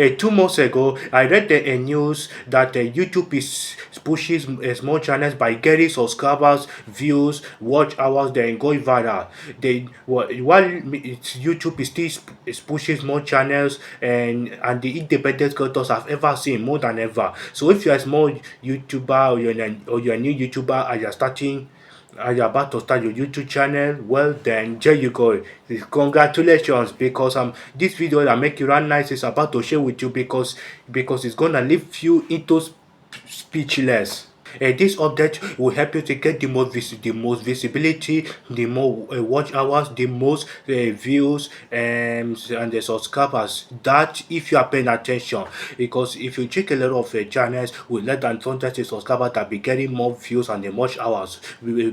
2 months ago, I read a news that YouTube is pushes small channels by getting subscribers, views, watch hours, then going viral. While YouTube is still is pushing small channels, and the independent creators I've ever seen more than ever. So if you're a small YouTuber, or you're a new YouTuber and you're starting and you're about to start your YouTube channel, well then there you go. Congratulations, because this video that make you run nice is about to share with you, because it's gonna leave you into speechless. This update will help you to get the most visibility, the more watch hours, the most views, and the subscribers. That if you are paying attention, because if you check a lot of channels with less than 200 subscribers that be getting more views and the watch hours,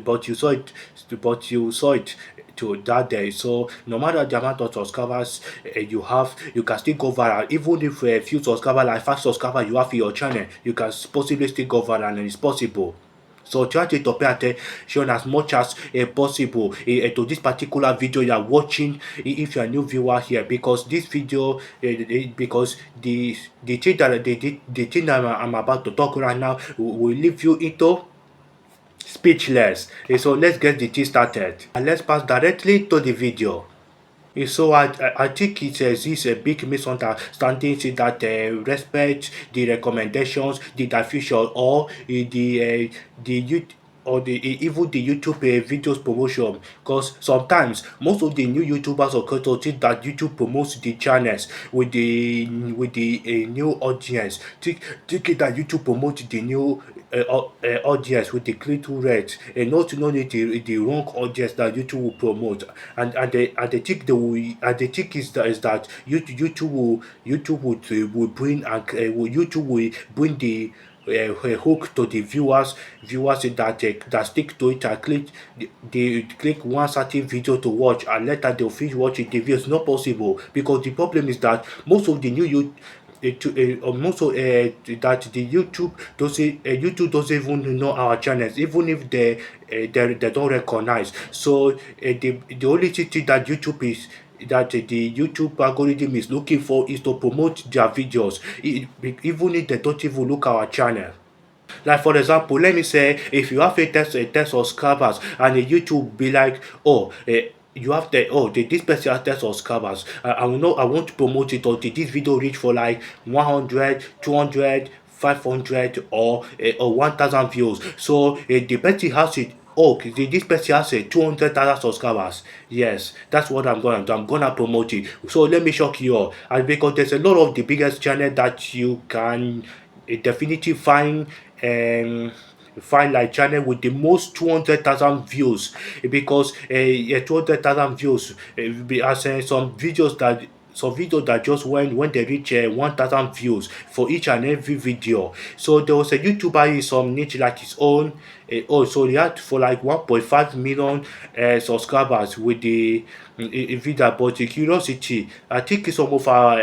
but you saw it to that day. So no matter the amount of subscribers you have, you can still go viral. Even if a few subscribers, like 5 subscribers you have in your channel, you can possibly still go viral, and it's possible. So try to pay attention as much as possible to this particular video you are watching, if you are a new viewer here, because this video, because the thing that the thing that I'm about to talk right now will leave you into speechless. So let's get the thing started, and let's pass directly to the video. So I think it exists a big misunderstanding that respect the recommendations, the diffusion, or even the YouTube videos promotion. Because sometimes most of the new YouTubers or creators think that YouTube promotes the channels with the new audience. Think that YouTube promotes the new audience with the click-through rate, and not knowing the wrong audience that YouTube will promote. And they think is that YouTube will bring, and YouTube will bring the hook to the viewers that stick to it and they click one certain video to watch, and later they'll finish watching the video. It's not possible, because the problem is that most of the new you most of that the YouTube doesn't even know our channels, even if they don't recognize. So the only thing that the YouTube algorithm is looking for is to promote their videos, even if they don't even look our channel. Like for example, let me say if you have a test subscribers, and the YouTube be like, oh, you have this person has 10 subscribers. I will know, I want to promote it until this video reach for like 100, 200, 500, or 1000 views. So the person has it. Oh, this person has 200,000 subscribers. Yes, that's what I'm gonna do. I'm gonna promote it. So let me shock you all, and because there's a lot of the biggest channel that you can definitely find like channel with the most 200,000 views, because 200,000 views, as some videos that just when they reach 1,000 views for each and every video. So there was a YouTuber in some niche like his own. So he had for like 1.5 million subscribers with the video. But the curiosity, I think some of our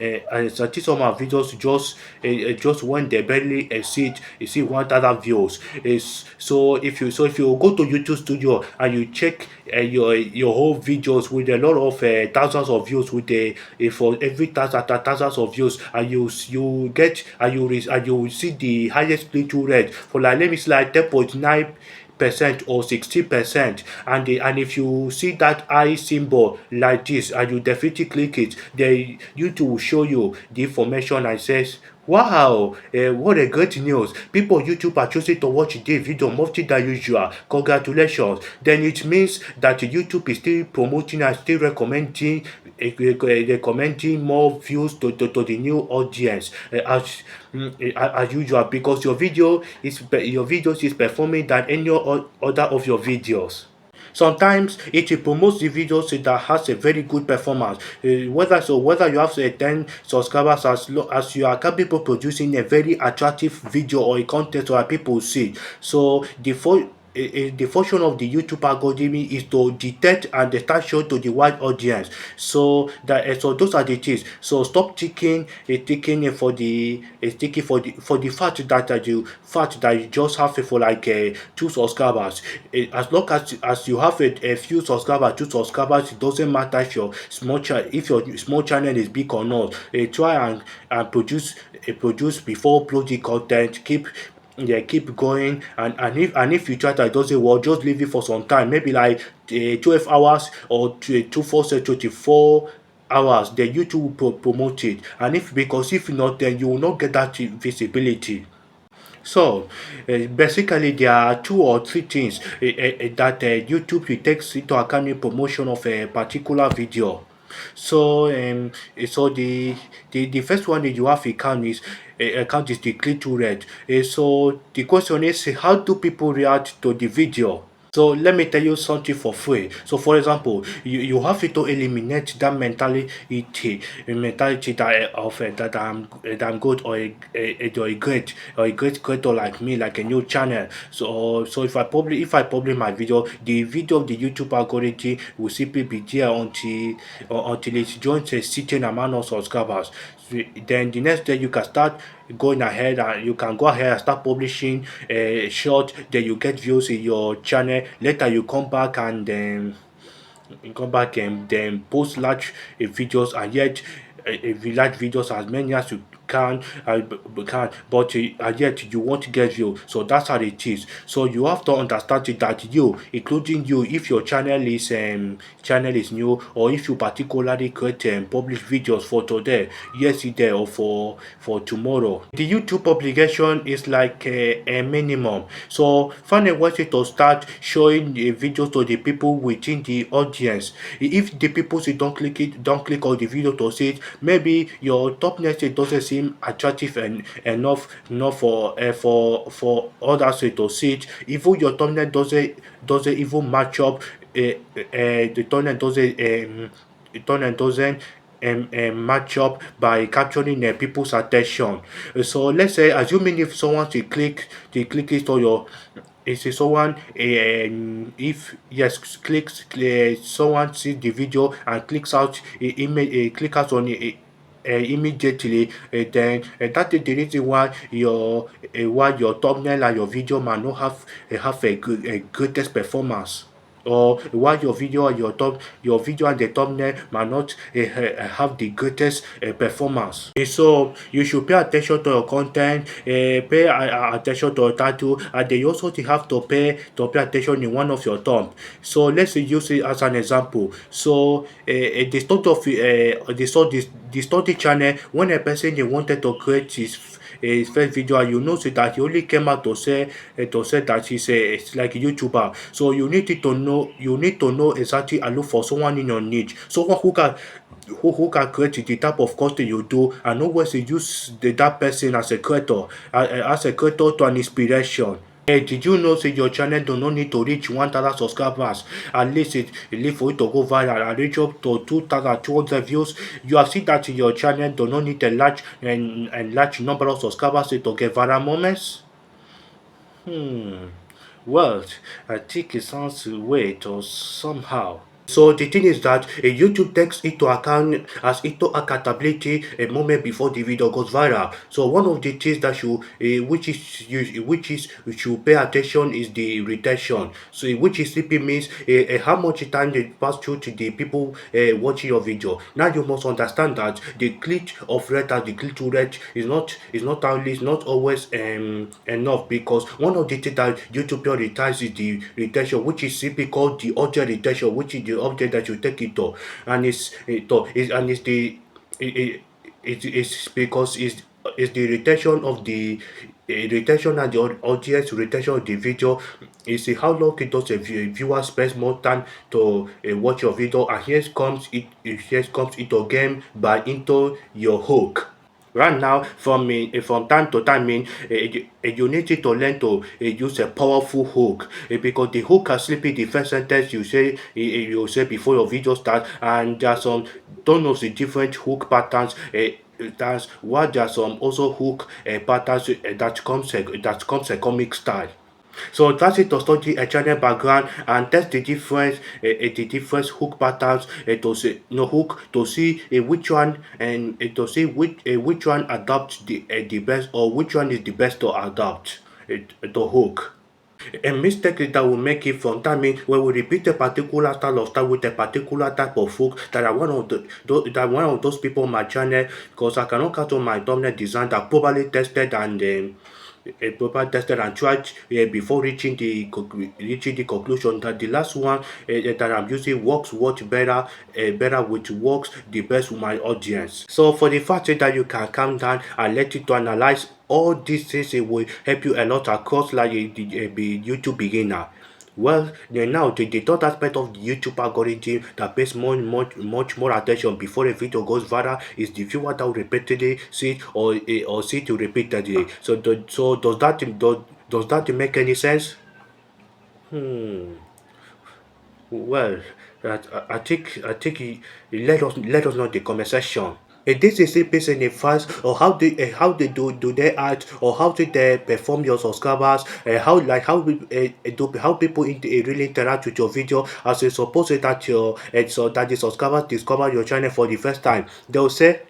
and so I think some of our videos just when they barely exceed 1,000 views. Is so if you go to YouTube Studio and you check your whole videos with a lot of thousands of views, with for every thousands of views, and you get and you see the highest click-through rate for like, let me say like 10.9% or 60%, and if you see that eye symbol like this and you definitely click it, then YouTube will show you the information and says, wow, what a great news. People on YouTube are choosing to watch this video more than usual. Congratulations. Then it means that YouTube is still promoting and still recommending more views to the new audience, as usual, because your videos is performing than any other of your videos. Sometimes it promotes the videos that has a very good performance. Whether you have 10 subscribers, as you are capable of producing a very attractive video or a content that people see. So the function of the YouTube algorithm is to detect and they start showing to the wide audience. So that so those are the things. So stop taking for the taking for the fact that you just have for like 2 subscribers. As long as you have a few subscribers, 2 subscribers, it doesn't matter if your small channel is big or not. Try and produce before uploading content. Keep going, and if you try that it doesn't work, just leave it for some time, maybe like 12 hours or 24 hours, then YouTube will promote it. And if because if not, then you will not get that visibility. So basically there are 2 or 3 things that YouTube will take into account in promotion of a particular video. So the first one that you have account is the click-through rate. So the question is, how do people react to the video? So let me tell you something for free. So for example, you have to eliminate that mentality that I'm good, or a great creator like me, like a new channel. So if I publish my video, the video of the YouTube algorithm will simply be there until it joins a certain amount of subscribers. So then the next day you can start going ahead, and you can go ahead and start publishing a short, then you get views in your channel. Later you come back and then post large videos, and yet large videos as many as you can, but and yet you won't get views. So that's how it is. So you have to understand it that you, including you, if your channel is new, or if you particularly create and publish videos for today, yesterday, or for tomorrow, the YouTube publication is like a minimum. So find a way to start showing the videos to the people within the audience. If the people say don't click on the video to see it, maybe your thumbnail doesn't seem attractive enough for others to see it. Even your thumbnail doesn't even match up. The thumbnail doesn't match up by capturing people's attention. So let's say, assuming if someone to click it on your, if someone if yes clicks someone sees the video and clicks out click out on it immediately, then that is the reason why your thumbnail and your video might not have a greatest performance, or why your video and the thumbnail might not have the greatest performance. So you should pay attention to your content, pay attention to your title, and then you also have to pay attention in one of your thumb. So let's use it as an example. So the start of the study channel, when a person they wanted to create his first video, and you notice that he only came out to say that it's like a YouTuber. So you need to know exactly and look for someone in your niche, someone who can create the type of content you do, and always use that person as a creator to an inspiration. Hey, did you know say your channel do not need to reach 1,000 subscribers? At least it need for it to go viral and reach up to 2,200 views. You have seen that your channel do not need a large number of subscribers to get viral moments. Well, I think it sounds weird or somehow. So the thing is that YouTube takes into account as into accountability a moment before the video goes viral. So one of the things that you should pay attention is the retention. So which is simply means how much time they pass through to the people watching your video. Now you must understand that the click to rate is not always enough, because one of the things that YouTube prioritize is the retention, which is simply called the object retention, which is the object that you take it to, and it's the it's because it's the retention of the retention and the audience retention of the video. Is how long it does a viewer spends more time to watch your video, and here comes it again by into your hook. Right now, from time to time, you need to learn to use a powerful hook, because the hook can simply the first sentence you say before your video starts, and there are some tons of different hook patterns. That's why there are some also hook patterns that comes a comic style. So that's it to study a channel background and test the different hook patterns to see no hook to see which one and to see which one adapts the best or which one is the best to adapt to hook. A mistake that will make it from time when we repeat a particular style with a particular type of hook that are one of that one of those people on my channel because I cannot count on my thumbnail design that probably tested and proper tested and tried before reaching the conclusion that the last one that I'm using works better which works the best with my audience. So for the fact that you can calm down and let it to analyze all these things, it will help you a lot across like the YouTube beginner. Well, then now the third aspect of the YouTube algorithm that pays much more attention before a video goes viral is the viewer that will repeatedly see it or see it repeatedly. So does that make any sense? Hmm. Well, I think let us know in the comment section. This is it based on a fast or how they do they act or how did they perform your subscribers how people really interact with your video as you suppose that your so that the subscribers discover your channel for the first time. They'll say,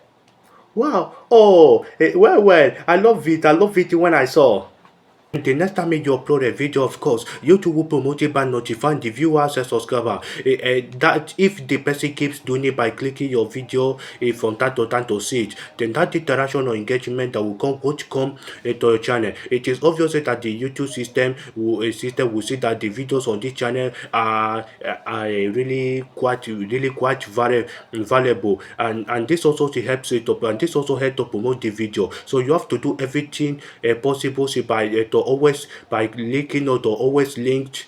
wow, oh, well, I love it when I saw. The next time you upload a video, of course, YouTube will promote it by notifying the viewers and subscriber. That if the person keeps doing it by clicking your video from time to time to see it, then that interaction or engagement that will come to your channel. It is obvious that the YouTube system will see that the videos on this channel are really quite valuable, and this also helps it up, and this also helps to promote the video. So you have to do everything possible by to always by linking or to always link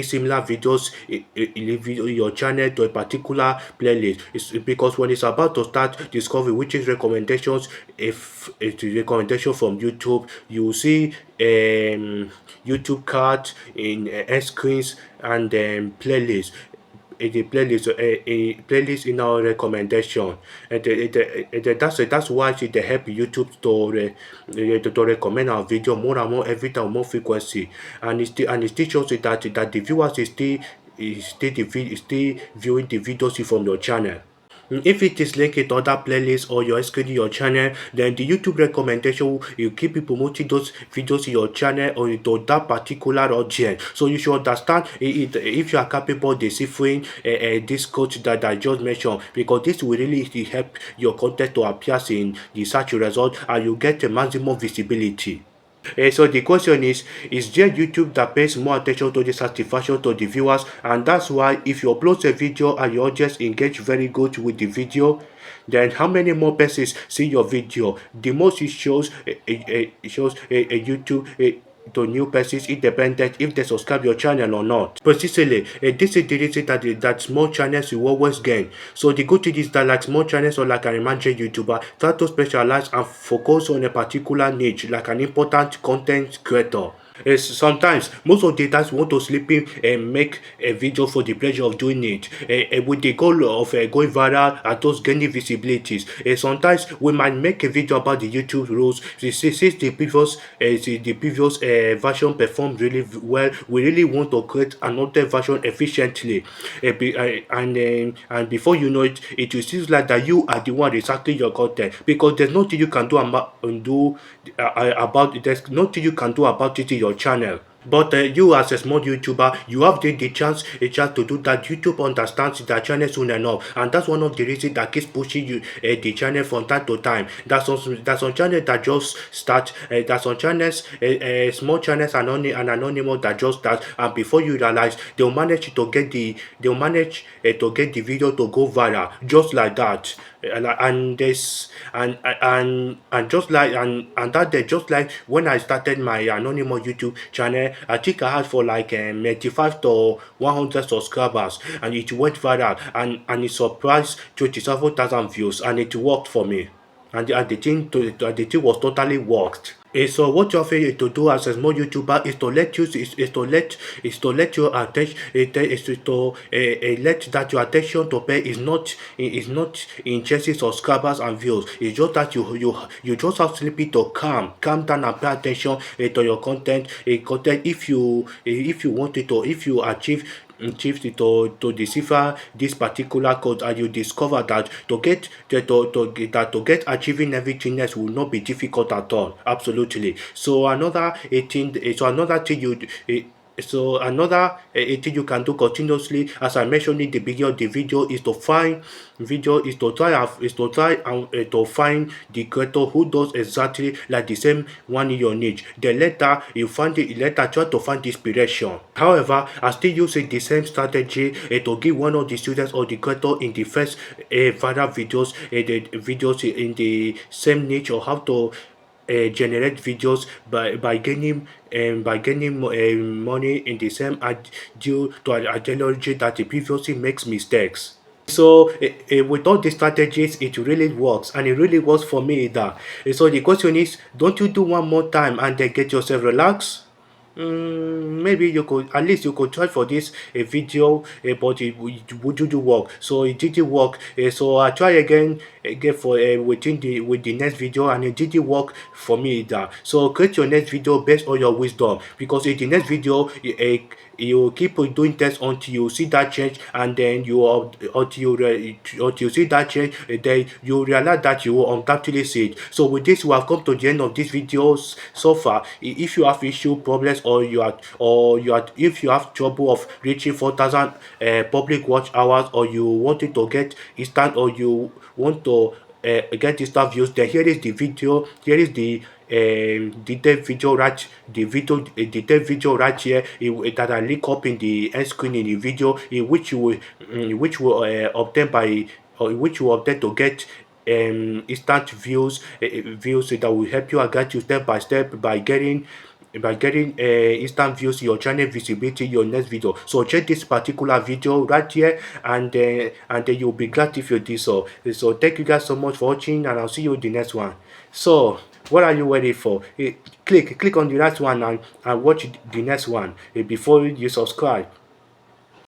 similar videos in your channel to a particular playlist. It's because when it's about to start discovery, which is recommendations, if it's a recommendation from YouTube, you will see YouTube cards in screens and playlist a playlist in our recommendation, and that's why they help YouTube to recommend our video more and more every time, more frequency, and it still shows it that the viewers is still viewing the videos from your channel. If it is linked to other playlists or you're excluding your channel, then the YouTube recommendation will keep you promoting those videos in your channel or to that particular audience. So you should understand if you are capable of deciphering this code that I just mentioned, because this will really help your content to appear in the search result and you get a maximum visibility. So the question is there YouTube that pays more attention to the satisfaction to the viewers? And that's why if you upload a video and your audience engage very good with the video, then how many more persons see your video? The most it shows a YouTube to new persons independent if they subscribe your channel or not. Precisely, this is the reason that small channels will always gain. So the good thing is that like small channels or like an emerging YouTuber try to specialize and focus on a particular niche like an important content creator. Sometimes most of the times we want to sleep in and make a video for the pleasure of doing it with the goal of going viral and just gaining visibilities. Sometimes we might make a video about the YouTube rules since the previous version performed really well. We really want to create another version efficiently, and before you know it, it will seem like that you are the one recycling your content because there's nothing you can there's nothing you can do about it in your channel. But you as a small YouTuber, you have a chance to do that. YouTube understands that channel soon enough, and that's one of the reasons that keeps pushing you the channel from time to time. That's some channels that just start. That's some channels, small channels and anonymous that just start, and before you realize, they'll manage to get the video to go viral just like that. And this and just like and that day just like when I started my anonymous YouTube channel, I think I had for like 95 to 100 subscribers and it went viral and it surprised 27,000 views and it worked for me, and the thing was totally worked. So what you're failing to do as a small YouTuber is to let you is to let your attention is to let that your attention to pay is not in chasing subscribers and views. It's just that you just have simply to calm down and pay attention to your content. If you wanted to if you achieve to decipher this particular code, and you discover that to get achieving everything else will not be difficult at all. Absolutely. So another thing you so another thing you can do continuously, as I mentioned in the beginning of the video, is to find video is to try and to find the creator who does exactly like the same one in your niche. Then later you find it later try to find inspiration. However, I still using the same strategy to give one of the students or the creator in the first viral videos in the same niche, or how to generate videos by gaining money in the same due to an ideology that it previously makes mistakes. So with all these strategies, it really works, and it really works for me. That so the question is, don't you do one more time and then get yourself relaxed? Maybe you could at least you could try for this a video, but it wouldn't work. So it didn't work. So I try again for within the with the next video, and it didn't work for me either. So create your next video based on your wisdom, because in the next video you keep on doing tests until you see that change, and then until you see that change, then you realize that you will undoubtedly see it. So with this, we have come to the end of this video so far. If you have issue problems, or if you have trouble of reaching 4,000 public watch hours, or you wanted to get instant, or you want to get instant views, then here is the video. Here is the detailed video detailed video right here, that I link up in the end screen in the video, in which you will obtain by or which you obtain to get instant views that will help you and guide you step by step by getting instant views, your channel visibility, your next video. So check this particular video right here, and then you'll be glad if you did so. So thank you guys so much for watching, and I'll see you in the next one. So what are you waiting for? Click on the last one and watch the next one before you subscribe.